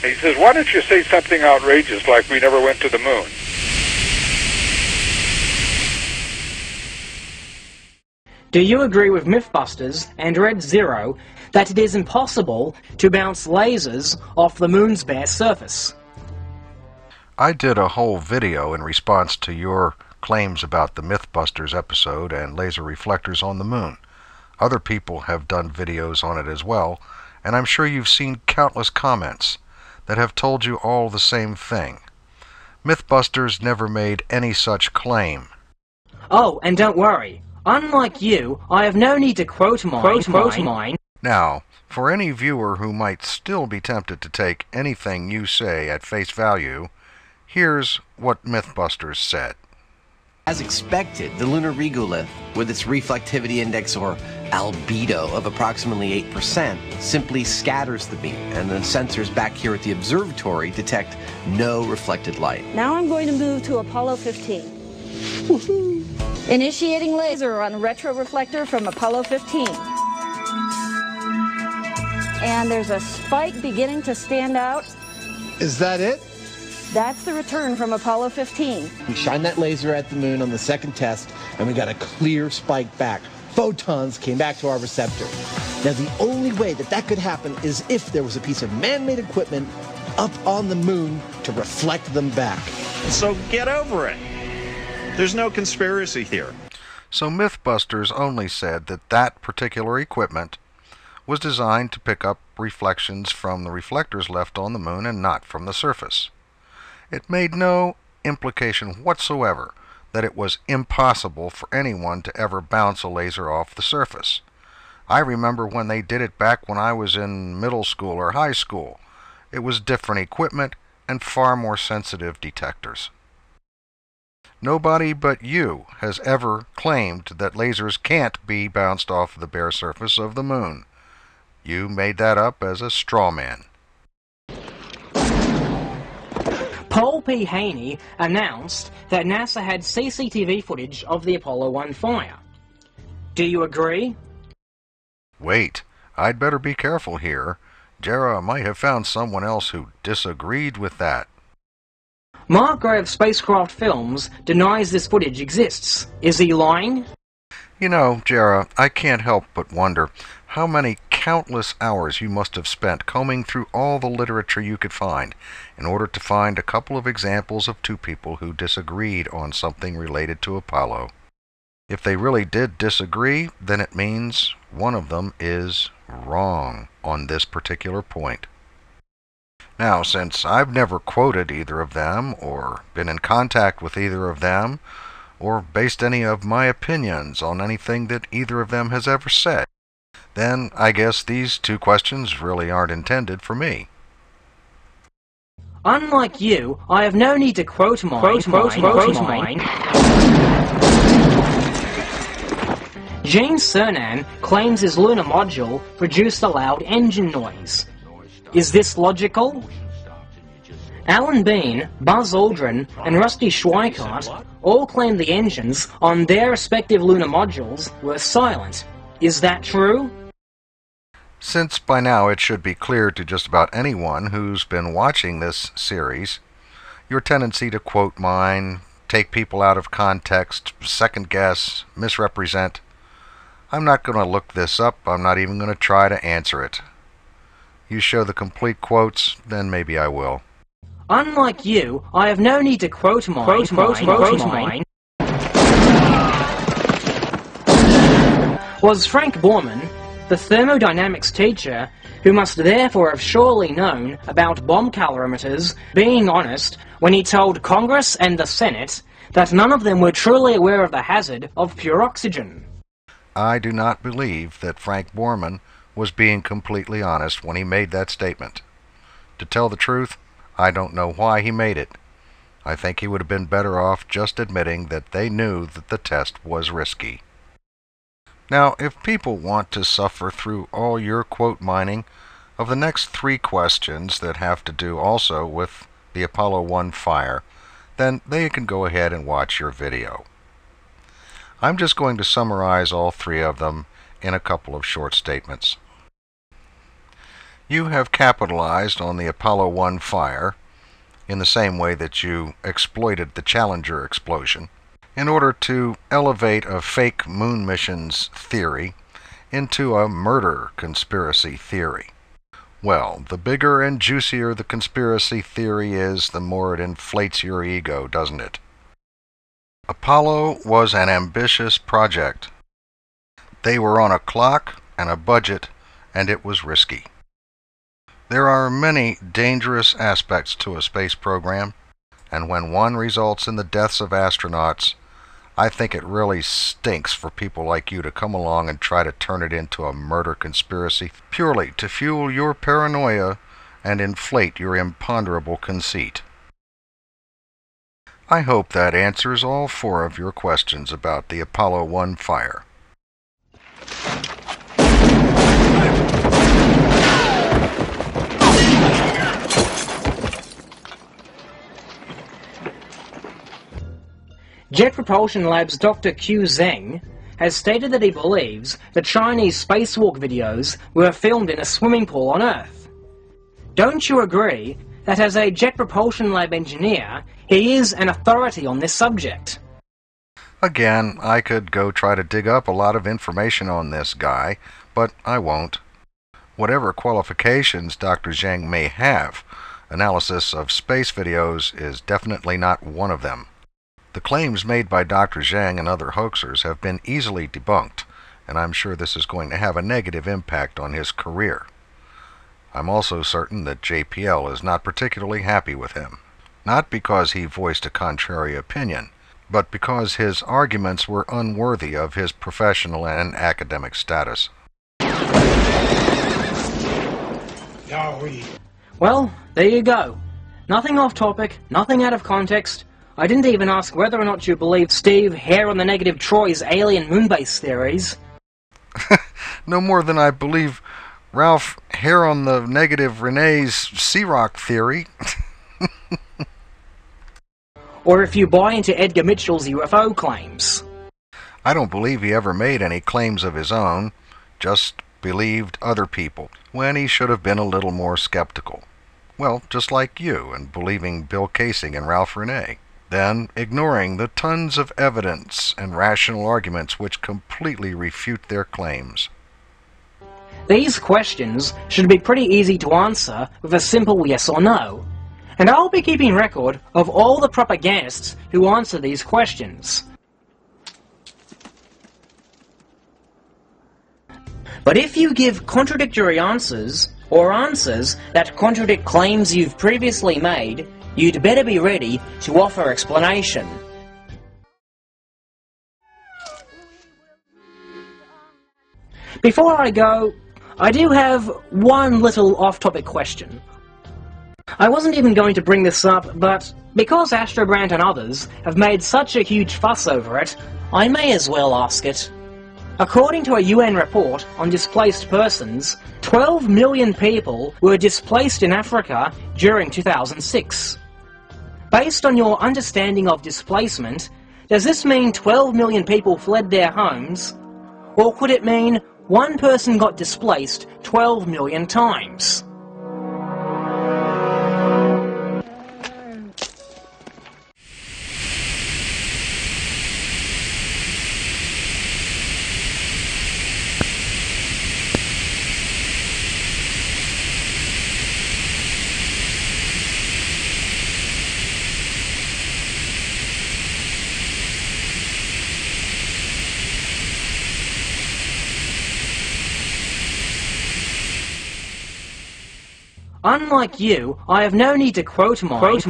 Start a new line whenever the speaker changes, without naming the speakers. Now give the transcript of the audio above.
He says, why don't you say something outrageous like we never went to the moon?
Do you agree with Mythbusters and Red Zero that it is impossible to bounce lasers off the moon's bare surface?
I did a whole video in response to your claims about the Mythbusters episode and laser reflectors on the moon. Other people have done videos on it as well, and I'm sure you've seen countless comments that have told you all the same thing. Mythbusters never made any such claim.
Oh, and don't worry. Unlike you, I have no need to quote mine.
Now, for any viewer who might still be tempted to take anything you say at face value, here's what Mythbusters said.
As expected, the lunar regolith, with its reflectivity index or albedo of approximately 8%, simply scatters the beam, and the sensors back here at the observatory detect no reflected light.
Now I'm going to move to Apollo 15. Woohoo! Initiating laser on retroreflector from Apollo 15. And there's a spike beginning to stand out.
Is that it?
That's the return from Apollo 15.
We shined that laser at the moon on the second test, and we got a clear spike back. Photons came back to our receptor. Now, the only way that that could happen is if there was a piece of man-made equipment up on the moon to reflect them back.
So get over it. There's no conspiracy here.
So Mythbusters only said that that particular equipment was designed to pick up reflections from the reflectors left on the moon and not from the surface. It made no implication whatsoever that it was impossible for anyone to ever bounce a laser off the surface. I remember when they did it back when I was in middle school or high school. It was different equipment and far more sensitive detectors. Nobody but you has ever claimed that lasers can't be bounced off the bare surface of the moon. You made that up as a straw man.
Paul P. Haney announced that NASA had CCTV footage of the Apollo 1 fire. Do you agree?
Wait, I'd better be careful here. Jarrah might have found someone else who disagreed with that.
Mark Gray of Spacecraft Films denies this footage exists. Is he lying?
You know, Jarrah, I can't help but wonder how many countless hours you must have spent combing through all the literature you could find in order to find a couple of examples of two people who disagreed on something related to Apollo. If they really did disagree, then it means one of them is wrong on this particular point. Now, since I've never quoted either of them, or been in contact with either of them, or based any of my opinions on anything that either of them has ever said, then I guess these two questions really aren't intended for me.
Unlike you, I have no need to quote mine. Gene Cernan claims his lunar module produced a loud engine noise. Is this logical? Alan Bean, Buzz Aldrin, and Rusty Schweickart all claim the engines on their respective lunar modules were silent. Is that true?
Since by now it should be clear to just about anyone who's been watching this series, your tendency to quote mine, take people out of context, second guess, misrepresent, I'm not going to look this up. I'm not even going to try to answer it. You show the complete quotes, then maybe I will.
Unlike you, I have no need to quote mine. Was Frank Borman, the thermodynamics teacher, who must therefore have surely known about bomb calorimeters, being honest when he told Congress and the Senate that none of them were truly aware of the hazard of pure oxygen?
I do not believe that Frank Borman was being completely honest when he made that statement. To tell the truth, I don't know why he made it. I think he would have been better off just admitting that they knew that the test was risky. Now, if people want to suffer through all your quote mining of the next three questions that have to do also with the Apollo 1 fire, then they can go ahead and watch your video. I'm just going to summarize all three of them in a couple of short statements. You have capitalized on the Apollo 1 fire in the same way that you exploited the Challenger explosion in order to elevate a fake moon missions theory into a murder conspiracy theory. Well, the bigger and juicier the conspiracy theory is, the more it inflates your ego, doesn't it? Apollo was an ambitious project. They were on a clock and a budget, and it was risky. There are many dangerous aspects to a space program, and when one results in the deaths of astronauts, I think it really stinks for people like you to come along and try to turn it into a murder conspiracy purely to fuel your paranoia and inflate your imponderable conceit. I hope that answers all 4 of your questions about the Apollo 1 fire.
Jet Propulsion Lab's Dr. Q Zheng has stated that he believes the Chinese spacewalk videos were filmed in a swimming pool on Earth. Don't you agree that as a Jet Propulsion Lab engineer, he is an authority on this subject?
Again, I could go try to dig up a lot of information on this guy, but I won't. Whatever qualifications Dr. Zheng may have, analysis of space videos is definitely not one of them. The claims made by Dr. Zheng and other hoaxers have been easily debunked, and I'm sure this is going to have a negative impact on his career. I'm also certain that JPL is not particularly happy with him, not because he voiced a contrary opinion, but because his arguments were unworthy of his professional and academic status.
Well, there you go. Nothing off topic, nothing out of context. I didn't even ask whether or not you believe Steve Hair on the Negative Troy's alien moonbase theories.
No more than I believe Ralph Hair on the Negative Renee's Sea Rock theory.
Or if you buy into Edgar Mitchell's UFO claims.
I don't believe he ever made any claims of his own, just believed other people, when he should have been a little more skeptical. Well, just like you, and believing Bill Kaysing and Ralph Renee. Then ignoring the tons of evidence and rational arguments which completely refute their claims.
These questions should be pretty easy to answer with a simple yes or no, and I'll be keeping record of all the propagandists who answer these questions. But if you give contradictory answers, or answers that contradict claims you've previously made, you'd better be ready to offer explanation. Before I go, I do have one little off-topic question. I wasn't even going to bring this up, but because Astrobrand and others have made such a huge fuss over it, I may as well ask it. According to a UN report on displaced persons, 12 million people were displaced in Africa during 2006. Based on your understanding of displacement, does this mean 12 million people fled their homes? Or could it mean one person got displaced 12 million times? Unlike you, I have no need to quote mine.